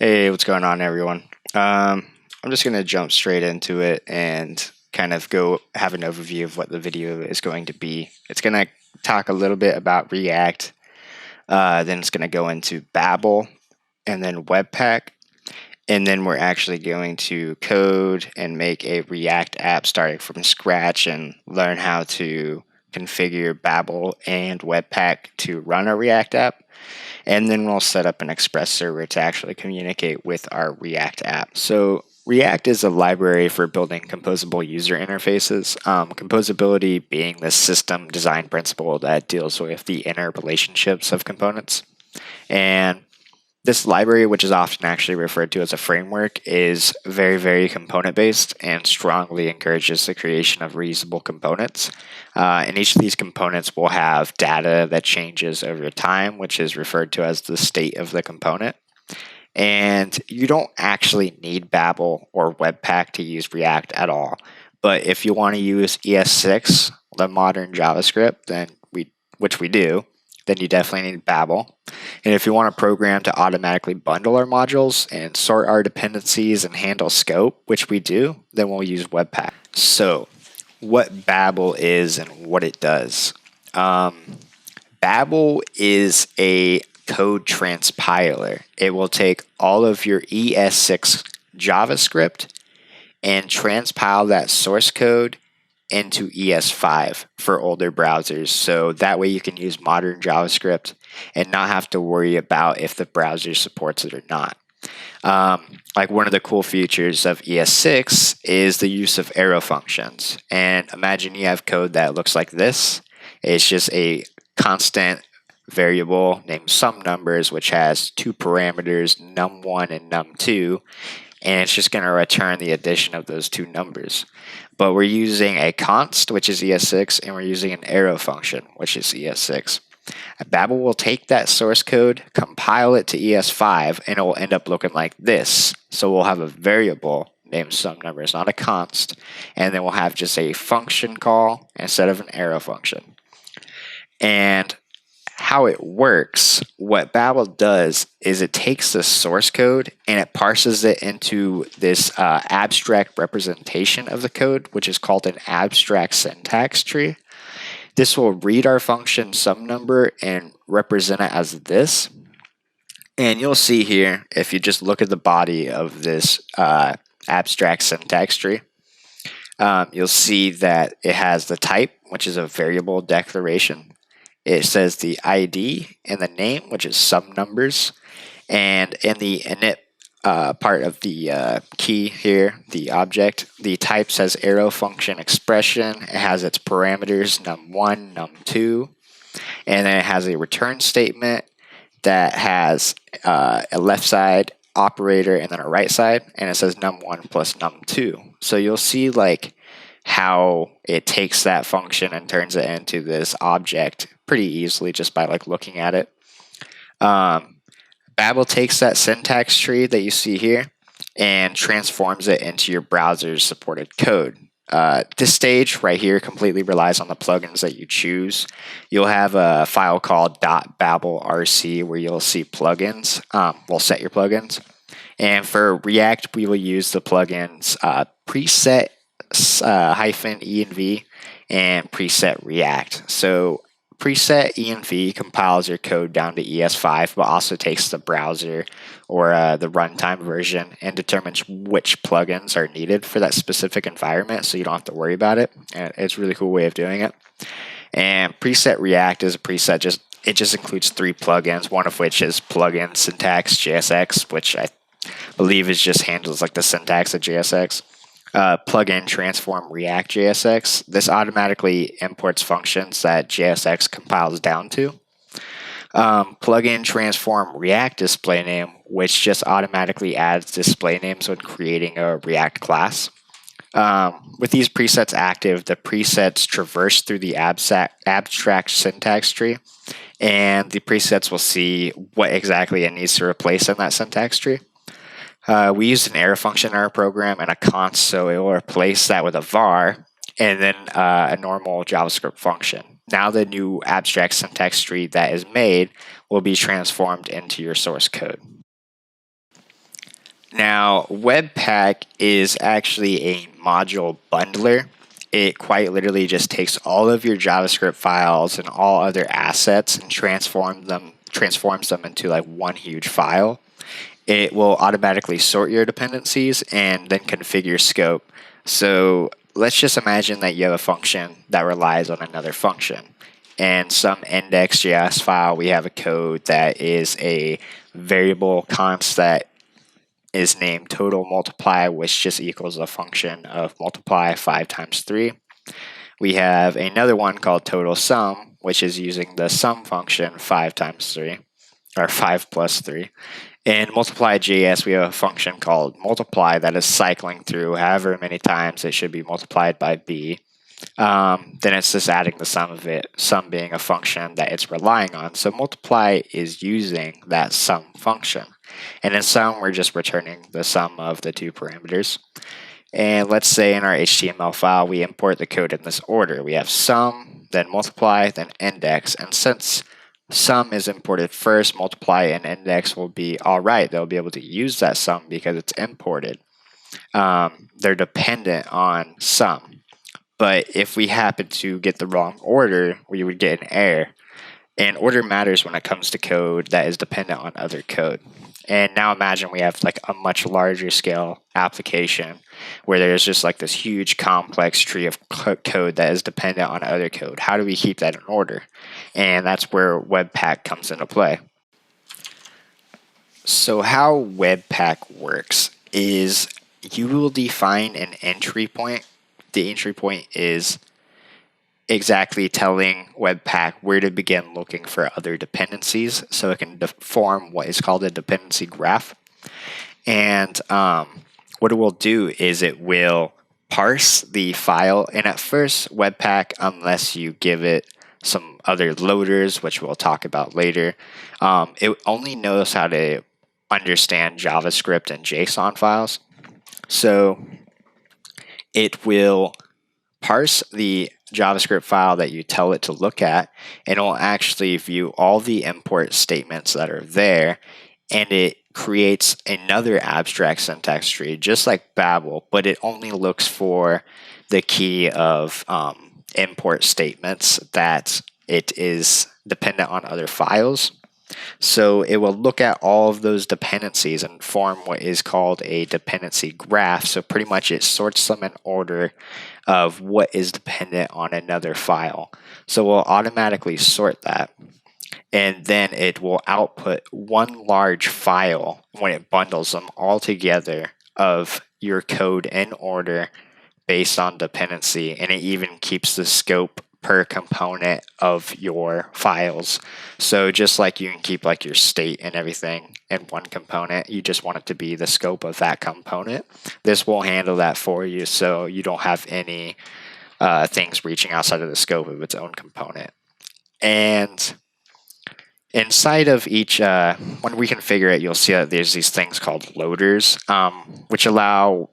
Hey, what's going on, everyone? I'm just going to jump straight into it and kind of go have an overview of what the video is going to be. It's going to talk a little bit about React, then it's going to go into Babel, and then Webpack, and then we're actually going to code and make a React app starting from scratch and learn how to configure Babel and Webpack to run a React app. And then we'll set up an Express server to actually communicate with our React app. So React is a library for building composable user interfaces. Composability being the system design principle that deals with the inner relationships of components. And this library, which is often actually referred to as a framework, is very, very component-based and strongly encourages the creation of reusable components. And each of these components will have data that changes over time, which is referred to as the state of the component. And you don't actually need Babel or Webpack to use React at all. But if you want to use ES6, the modern JavaScript, which we do, then you definitely need Babel. And if you want a program to automatically bundle our modules and sort our dependencies and handle scope, which we do, then we'll use Webpack. So what Babel is and what it does. Babel is a code transpiler. It will take all of your ES6 JavaScript and transpile that source code into ES5 for older browsers. So that way you can use modern JavaScript and not have to worry about if the browser supports it or not. Like one of the cool features of ES6 is the use of arrow functions. And imagine you have code that looks like this. It's just a constant variable named SumNumbers, which has two parameters, num1 and num2, and it's just going to return the addition of those two numbers. But we're using a const, which is ES6, and we're using an arrow function, which is ES6. Babel will take that source code, compile it to ES5, and it will end up looking like this. So we'll have a variable named SumNumbers, not a const, and then we'll have just a function call instead of an arrow function. And how it works, what Babel does is it takes the source code and it parses it into this abstract representation of the code, which is called an abstract syntax tree. This will read our function SumNumber and represent it as this. And you'll see here, if you just look at the body of this abstract syntax tree, you'll see that it has the type, which is a variable declaration. It says the ID and the name, which is SumNumbers, and in the init part of the key here, the object, the type says arrow function expression. It has its parameters num1, num2, and then it has a return statement that has a left side operator and then a right side, and it says num1 plus num2. So you'll see like how it takes that function and turns it into this object pretty easily just by like looking at it. Babel takes that syntax tree that you see here and transforms it into your browser's supported code. This stage right here completely relies on the plugins that you choose. You'll have a file called .babelrc where you'll see plugins. We'll set your plugins. And for React, we will use the plugins preset -env and preset React. So preset env compiles your code down to ES5, but also takes the browser or the runtime version and determines which plugins are needed for that specific environment, so you don't have to worry about it. And it's a really cool way of doing it. And preset React is a preset, it just includes 3 plugins, one of which is plugin syntax JSX, which I believe is just handles like the syntax of JSX. Plugin transform React JSX. This automatically imports functions that JSX compiles down to. Plugin transform React display name, which just automatically adds display names when creating a React class. With these presets active, the presets traverse through the abstract syntax tree, and the presets will see what exactly it needs to replace in that syntax tree. We used an arrow function in our program and a const, so it will replace that with a var and then a normal JavaScript function. Now the new abstract syntax tree that is made will be transformed into your source code. Now, Webpack is actually a module bundler. It quite literally just takes all of your JavaScript files and all other assets and transforms them into like one huge file. It will automatically sort your dependencies and then configure scope. So let's just imagine that you have a function that relies on another function. And some index.js file, we have a code that is a variable const that is named total multiply, which just equals a function of multiply 5 times 3. We have another one called total sum, which is using the sum function 5 times 3, or 5 plus 3. In multiply.js, we have a function called multiply that is cycling through however many times it should be multiplied by b. Then it's just adding the sum of it, sum being a function that it's relying on. So multiply is using that sum function. And in sum, we're just returning the sum of the two parameters. And let's say in our HTML file, we import the code in this order. We have sum, then multiply, then index. And since sum is imported first, multiply and index will be all right. They'll be able to use that sum because it's imported. They're dependent on sum. But if we happen to get the wrong order, we would get an error. And order matters when it comes to code that is dependent on other code. And now imagine we have like a much larger scale application where there's just like this huge complex tree of code that is dependent on other code. How do we keep that in order? And that's where Webpack comes into play. So how Webpack works is you will define an entry point. The entry point is exactly telling Webpack where to begin looking for other dependencies so it can form what is called a dependency graph. And what it will do is it will parse the file. And at first, Webpack, unless you give it some other loaders, which we'll talk about later, it only knows how to understand JavaScript and JSON files. So it will parse the JavaScript file that you tell it to look at, and it will actually view all the import statements that are there, and it creates another abstract syntax tree, just like Babel, but it only looks for the key of import statements that it is dependent on other files. So it will look at all of those dependencies and form what is called a dependency graph. So pretty much it sorts them in order of what is dependent on another file. So we'll automatically sort that. And then it will output one large file when it bundles them all together of your code in order based on dependency. And it even keeps the scope per component of your files. So just like you can keep like your state and everything in one component, you just want it to be the scope of that component. This will handle that for you so you don't have any things reaching outside of the scope of its own component. And inside of each, when we configure it, you'll see that there's these things called loaders, which allow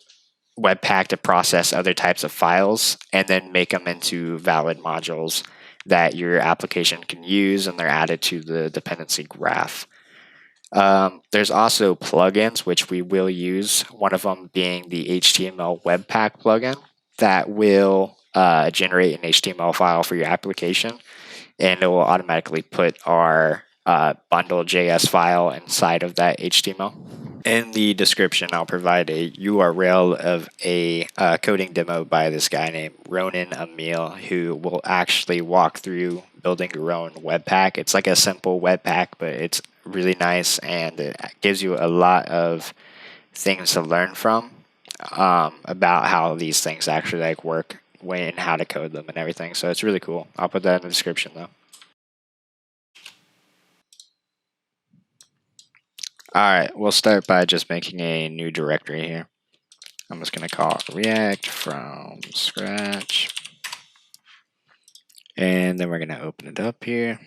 Webpack to process other types of files and then make them into valid modules that your application can use, and they're added to the dependency graph. There's also plugins, which we will use, one of them being the HTML Webpack plugin that will generate an HTML file for your application, and it will automatically put our bundle.js file inside of that HTML. In the description, I'll provide a URL of a coding demo by this guy named Ronan Emil, who will actually walk through building your own Webpack. It's like a simple Webpack, but it's really nice, and it gives you a lot of things to learn from about how these things actually like work and how to code them and everything. So it's really cool. I'll put that in the description though. All right, we'll start by just making a new directory here. I'm just going to call it React from scratch. And then we're going to open it up here.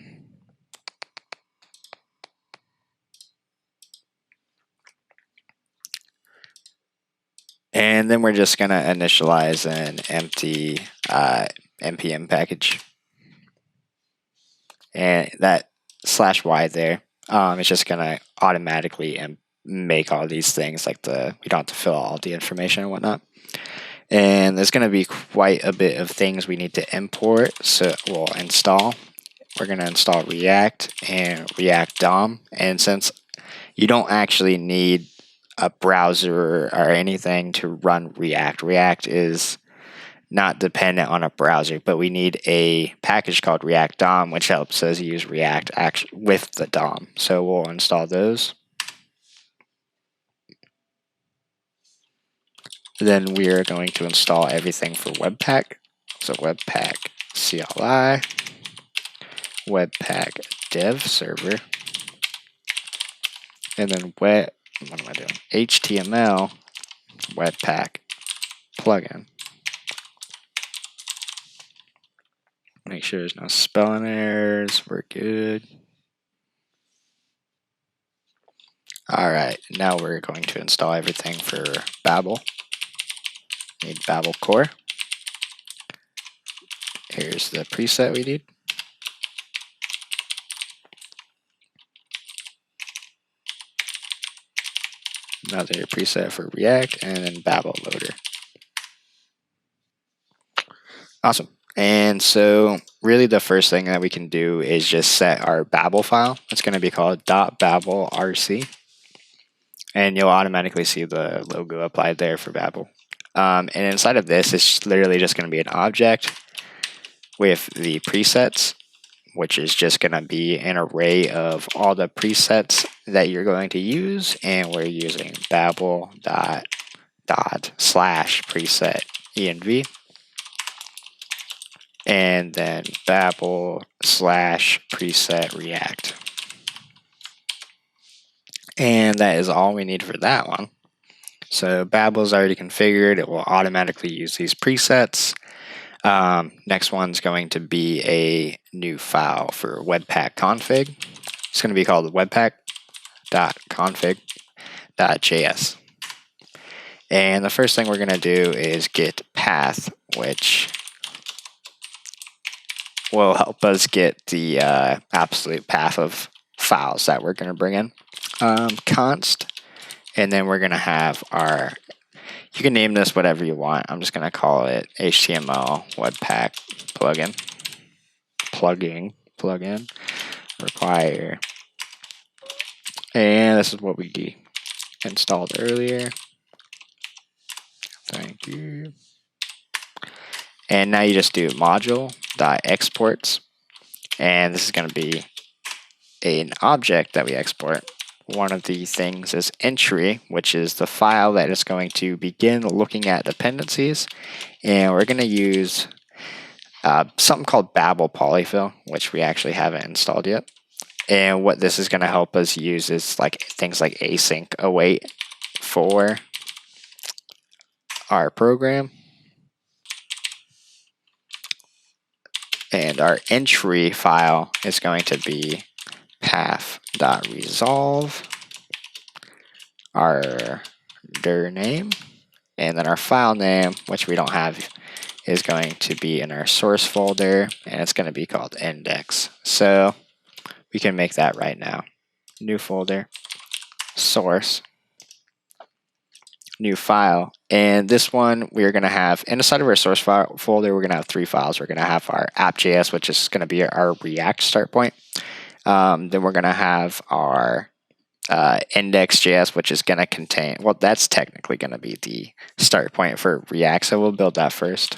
And then we're just going to initialize an empty npm package. And that /y there, it's just going to automatically make all these things like we don't have to fill all the information and whatnot. And there's going to be quite a bit of things we need to import, so we'll install. We're going to install React and React DOM. And since you don't actually need a browser or anything to run React, React is not dependent on a browser, but we need a package called React DOM, which helps us use React with the DOM. So we'll install those. Then we are going to install everything for Webpack. So Webpack CLI, Webpack dev server, and then what am I doing? HTML Webpack plugin. Make sure there's no spelling errors. We're good. All right, now we're going to install everything for Babel. Need Babel core. Here's the preset we need. Another preset for React, and then Babel loader. Awesome. And so really the first thing that we can do is just set our Babel file. It's going to be called .babelrc. And you'll automatically see the logo applied there for Babel. And inside of this, it's literally just going to be an object with the presets, which is just going to be an array of all the presets that you're going to use. And we're using Babel dot slash preset env. And then Babel slash preset React. And that is all we need for that one. So Babel is already configured. It will automatically use these presets. Next one's going to be a new file for Webpack config. It's going to be called webpack.config.js. And the first thing we're going to do is get path, which will help us get the absolute path of files that we're going to bring in. Const, and then we're going to have our, you can name this whatever you want. I'm just going to call it HTML Webpack plugin require. And this is what we installed earlier. Thank you. And now you just do module.exports, and this is going to be an object that we export. One of the things is entry, which is the file that is going to begin looking at dependencies, and we're going to use something called Babel polyfill, which we actually haven't installed yet. And what this is going to help us use is like things like async await for our program. And our entry file is going to be path.resolve, our dir name, and then our file name, which we don't have, is going to be in our source folder, and it's going to be called index. So we can make that right now. New folder, source, new file. And this one we're going to have, inside of our source file folder, we're going to have 3 files. We're going to have our app.js, which is going to be our React start point. Then we're going to have our index.js, which is going to contain, well, that's technically going to be the start point for React. So we'll build that first.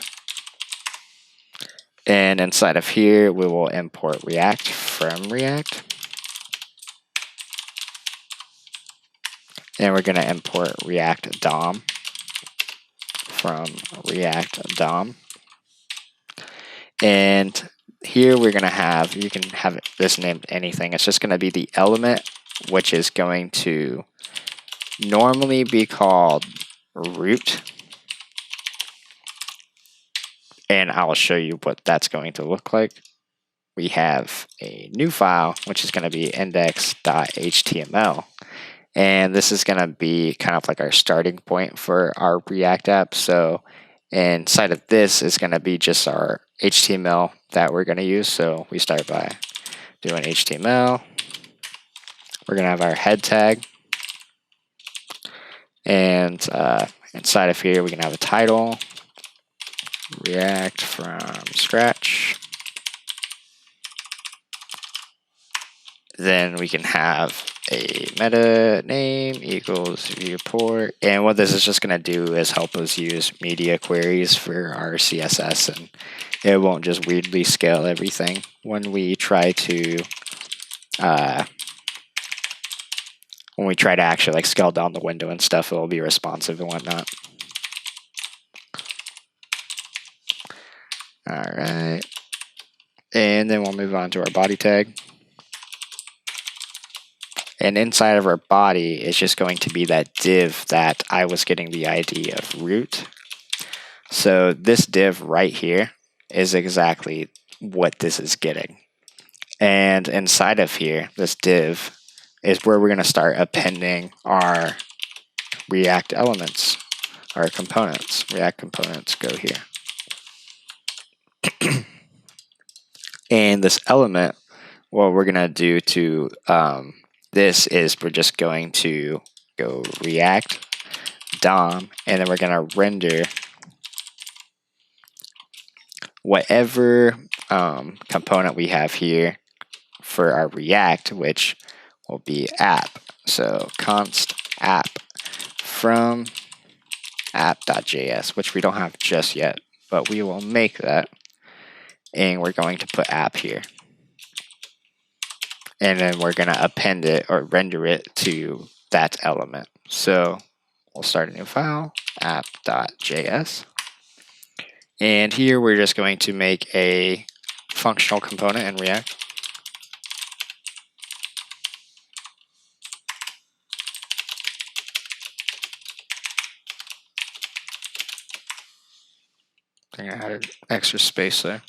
And inside of here, we will import React from React. And we're going to import React DOM from React DOM. And here we're going to have, you can have this named anything. It's just going to be the element, which is going to normally be called root. And I'll show you what that's going to look like. We have a new file, which is going to be index.html. And this is going to be kind of like our starting point for our React app. So inside of this is going to be just our HTML that we're going to use. So we start by doing HTML. We're going to have our head tag. And inside of here, we can have a title, React from scratch. Then we can have a meta name equals viewport. And what this is just going to do is help us use media queries for our CSS, and it won't just weirdly scale everything when we try to actually like scale down the window and stuff. It will be responsive and whatnot. All right, and then we'll move on to our body tag. And inside of our body is just going to be that div that I was getting the ID of root. So this div right here is exactly what this is getting. And inside of here, this div is where we're going to start appending our React elements, our components. React components go here. And this element, what we're going to do to this is we're just going to go React DOM, and then we're going to render whatever component we have here for our React, which will be app. So const app from app.js, which we don't have just yet, but we will make that. And we're going to put app here. And then we're going to append it or render it to that element. So we'll start a new file, app.js. And here we're just going to make a functional component in React. I think I added extra space there.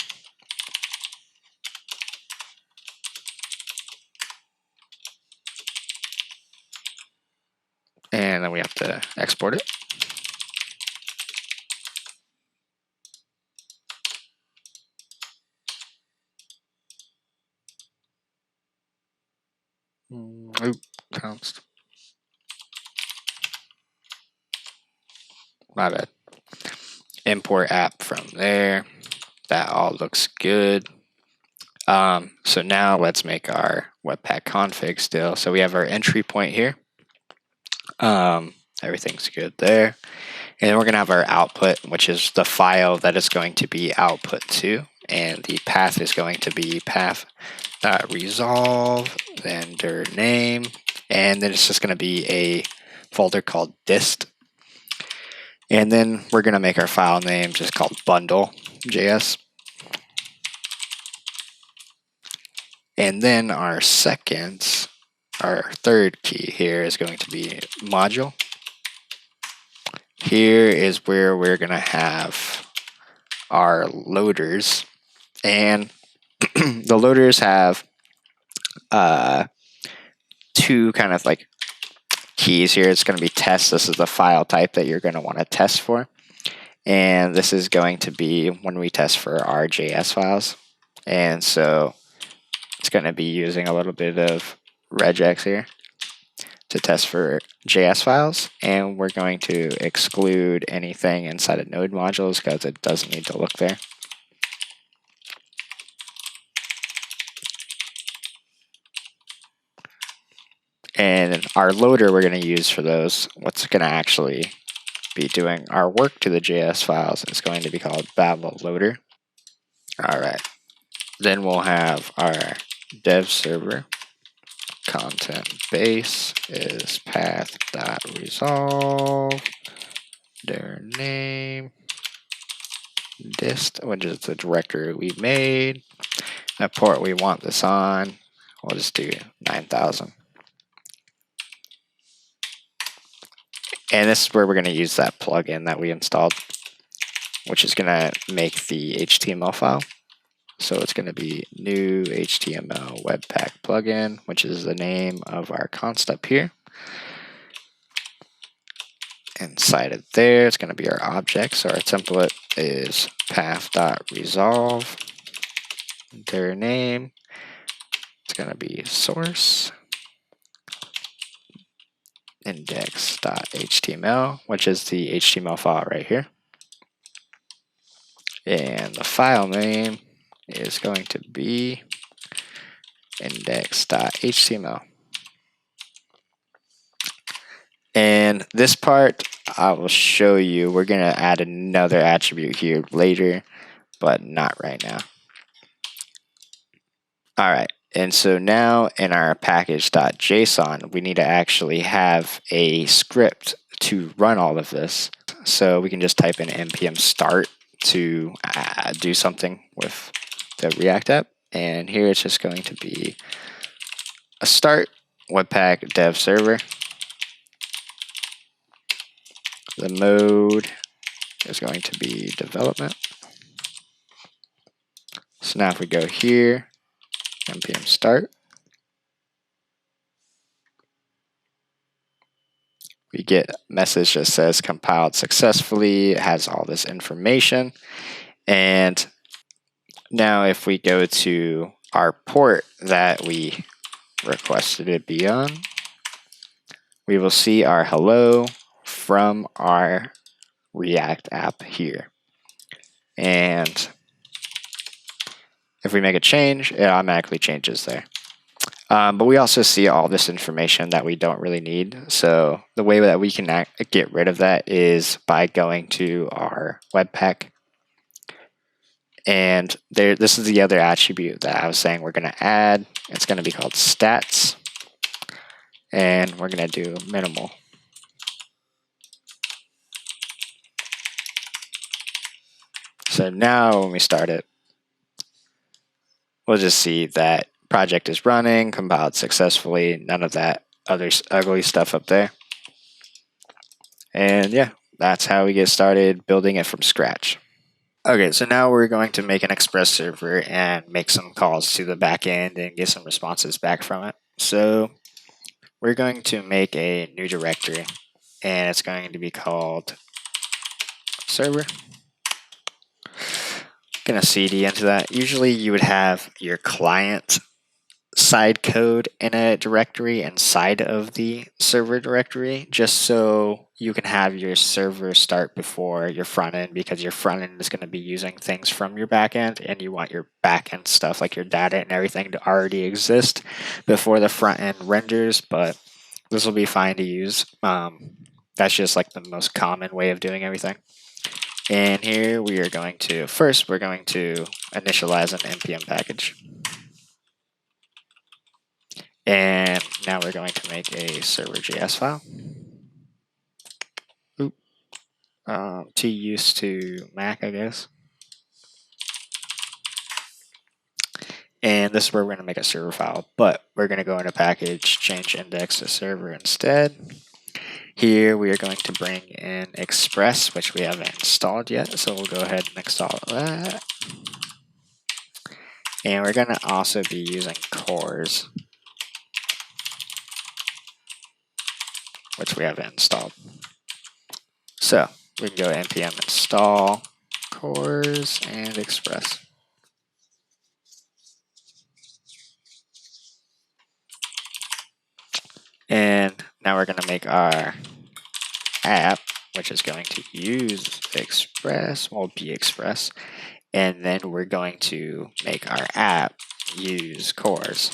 And then we have to export it. Oop, const. My bad. Import app from there. That all looks good. So now let's make our Webpack config still. So we have our entry point here. Everything's good there. And then we're going to have our output, which is the file that is going to be output to. And the path is going to be path.resolve, then dir name. And then it's just going to be a folder called dist. And then we're going to make our file name just called bundle.js. And then our third key here is going to be module. Here is where we're going to have our loaders. And the loaders have two kind of like keys here. It's going to be test. This is the file type that you're going to want to test for. And this is going to be when we test for our JS files. And so it's going to be using a little bit of regex here to test for JS files. And we're going to exclude anything inside of node modules because it doesn't need to look there. And our loader we're going to use for those, what's going to actually be doing our work to the JS files is going to be called Babel loader. All right. Then we'll have our dev server. Content base is path.resolve, their name, dist, which is the directory we made. The port we want this on, we'll just do 9000. And this is where we're going to use that plugin that we installed, which is going to make the HTML file. So it's going to be new HTML Webpack plugin, which is the name of our const up here. Inside of there, it's going to be our object. So our template is path.resolve, their name. It's going to be source. index.html, which is the HTML file right here. And the file name is going to be index.html. And this part I will show you. We're going to add another attribute here later, but not right now. All right. And so now in our package.json, we need to actually have a script to run all of this. So we can just type in npm start to do something with the React app. And here it's just going to be a start Webpack dev server. The mode is going to be development. So now if we go here, npm start, we get a message that says compiled successfully. It has all this information. And now if we go to our port that we requested it be on, we will see our hello from our React app here. And if we make a change, it automatically changes there. But we also see all this information that we don't really need. So the way that we can get rid of that is by going to our Webpack. And this is the other attribute that I was saying we're going to add. It's going to be called stats. And we're going to do minimal. So now when we start it, we'll just see that project is running, compiled successfully, none of that other ugly stuff up there. And yeah, that's how we get started building it from scratch. Okay, so now we're going to make an Express server and make some calls to the back end and get some responses back from it. So we're going to make a new directory, and it's going to be called server. Going to cd into that. Usually you would have your client side code in a directory inside of the server directory, just so you can have your server start before your front end, because your front end is going to be using things from your back end, and you want your back end stuff like your data and everything to already exist before the front end renders. But this will be fine to use. That's just like the most common way of doing everything. And here we are going to, first we're going to initialize an npm package. And now we're going to make a server.js file. T used to Mac, I guess. And this is where we're going to make a server file, but we're going to go into package, change index to server instead. Here we are going to bring in Express, which we haven't installed yet, so we'll go ahead and install that. And we're going to also be using cores, which we haven't installed. So we can go npm install cores and Express. And now we're going to make our app, which is going to use Express, well, be Express. And then we're going to make our app use cores.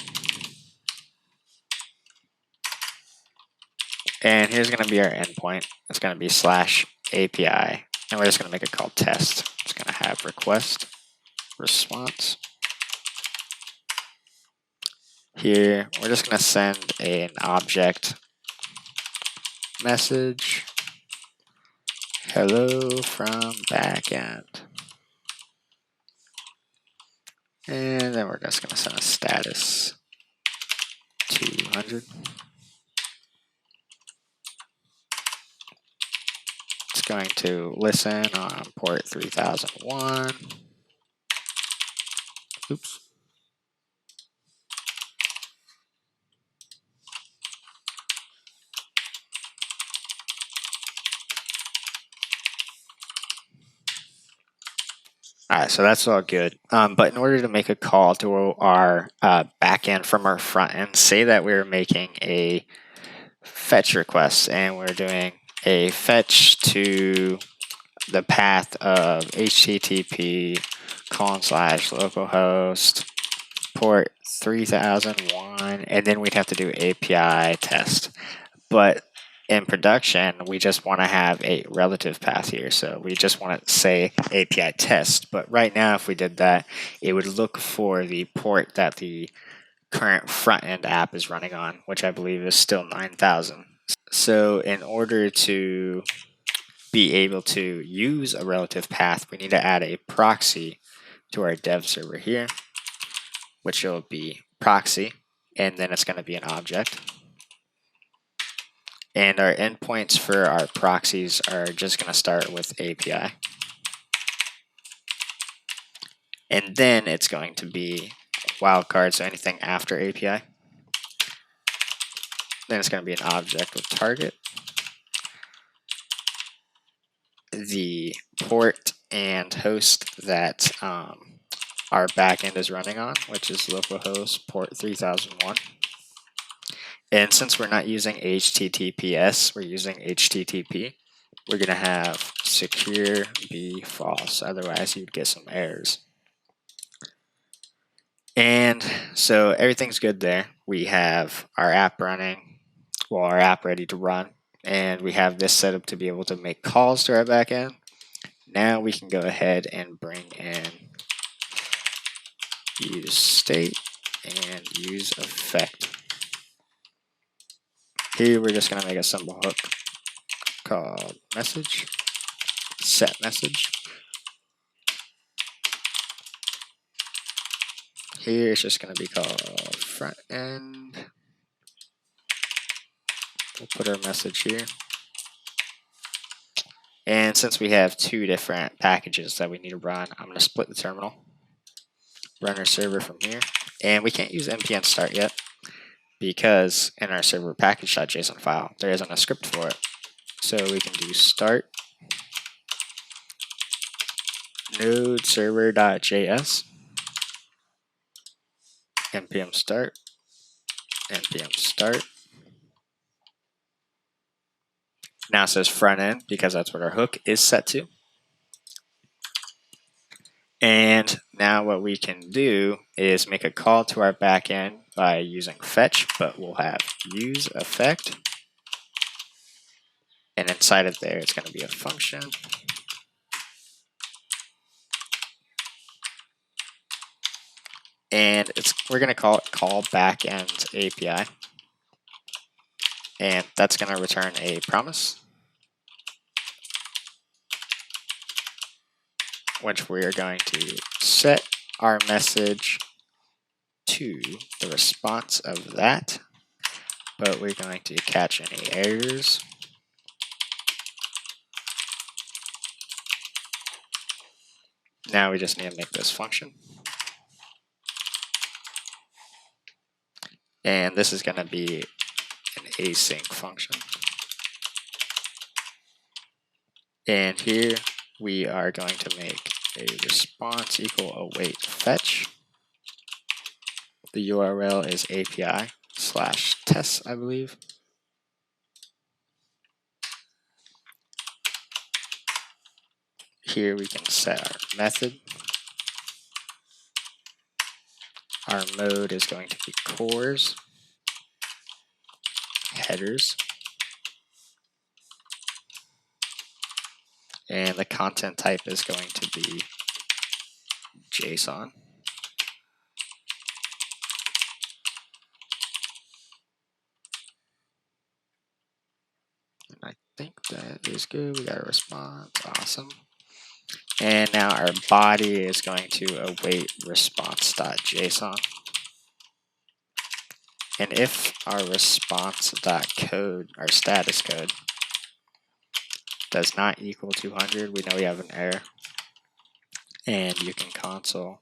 And here's going to be our endpoint. It's going to be /API. And we're just going to make it called test. It's going to have request, response. Here, we're just going to send an object message, hello from backend. And then we're just going to send a status 200. It's going to listen on port 3001. Oops. All right, so that's all good. But in order to make a call to our backend from our front end, say that we're making a fetch request, and we're doing a fetch to the path of http://localhost port 3001, and then we'd have to do API test. But in production, we just want to have a relative path here. So we just want to say API test. But right now, if we did that, it would look for the port that the current front-end app is running on, which I believe is still 9000. So in order to be able to use a relative path, we need to add a proxy to our dev server here, which will be proxy, and then it's going to be an object. And our endpoints for our proxies are just going to start with API. And then it's going to be wildcard, so anything after API. Then it's going to be an object with target. The port and host that our backend is running on, which is localhost port 3001. And since we're not using HTTPS, we're using HTTP, we're going to have secure be false. Otherwise, you'd get some errors. And so everything's good there. We have our app running, well, our app ready to run, and we have this set up to be able to make calls to our backend. Now we can go ahead and bring in use state and use effect. Here we're just going to make a simple hook called message, set message. Here it's just going to be called front end. We'll put our message here. And since we have two different packages that we need to run, I'm going to split the terminal, run our server from here. And we can't use npm start yet because in our server package.json file, there isn't a script for it. So we can do start node server.js, npm start, npm start. Now it says front end because that's what our hook is set to. And now what we can do is make a call to our backend by using fetch, but we'll have use effect. And inside of there, it's going to be a function. And we're going to call it call backend API. And that's going to return a promise, which we are going to set our message to the response of that. But we're going to catch any errors. Now we just need to make this function. And this is going to be an async function. And here we are going to make a response equal await fetch. The URL is API/tests, I believe. Here we can set our method. Our mode is going to be cores, headers, and the content type is going to be JSON. And I think that is good. We got a response. Awesome. And now our body is going to await response.json. And if our response.code, our status code, does not equal 200, we know we have an error. And you can console.log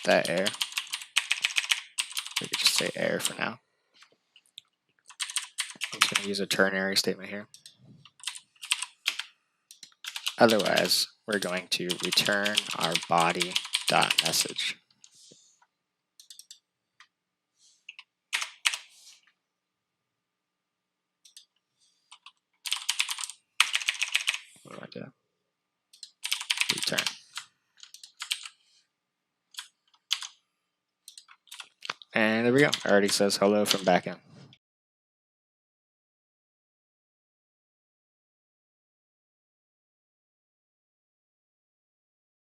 that error. We could just say error for now. I'm just going to use a ternary statement here. Otherwise, we're going to return our body.message. like that. Return. And there we go. It already says hello from backend.